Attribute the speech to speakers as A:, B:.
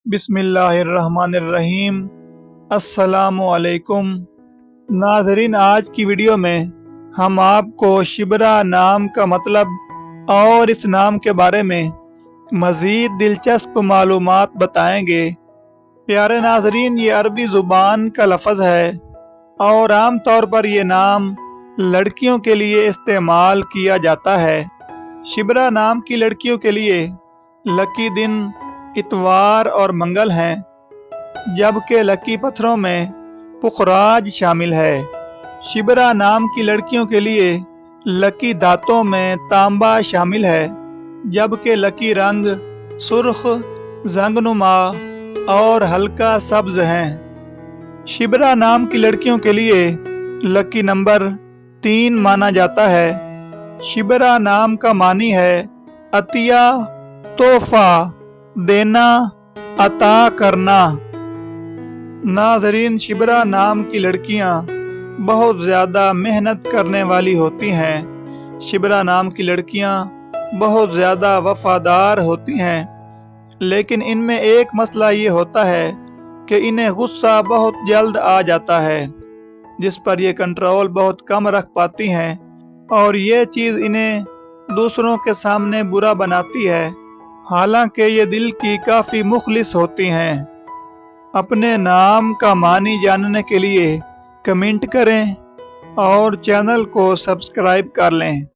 A: बिस्मिल्लाहिर्रहमानिर्रहीम। अस्सलामुअलैकुम नाज़रीन, आज की वीडियो में हम आपको शिबरा नाम का मतलब और इस नाम के बारे में मज़ीद दिलचस्प मालूमात बताएंगे। प्यारे नाज़रीन, ये अरबी ज़ुबान का लफ्ज़ है और आम तौर पर ये नाम लड़कियों के लिए इस्तेमाल किया जाता है। शिबरा नाम की लड़कियों के लिए लकी दिन इतवार और मंगल हैं, जबकि लकी पत्थरों में पुखराज शामिल है। शिबरा नाम की लड़कियों के लिए लकी दांतों में तांबा शामिल है, जबकि लकी रंग सुर्ख, जंगनुमा और हल्का सब्ज हैं। शिबरा नाम की लड़कियों के लिए लकी नंबर 3 माना जाता है। शिबरा नाम का मानी है अतिया, तोहफा देना, अता करना। नाज़रीन, शिबरा नाम की लड़कियां बहुत ज़्यादा मेहनत करने वाली होती हैं। शिबरा नाम की लड़कियां बहुत ज़्यादा वफादार होती हैं, लेकिन इनमें एक मसला ये होता है कि इन्हें गुस्सा बहुत जल्द आ जाता है, जिस पर ये कंट्रोल बहुत कम रख पाती हैं और ये चीज़ इन्हें दूसरों के सामने बुरा बनाती है। हालांकि ये दिल की काफ़ी मुखलिस होती हैं। अपने नाम का मानी जानने के लिए कमेंट करें और चैनल को सब्सक्राइब कर लें।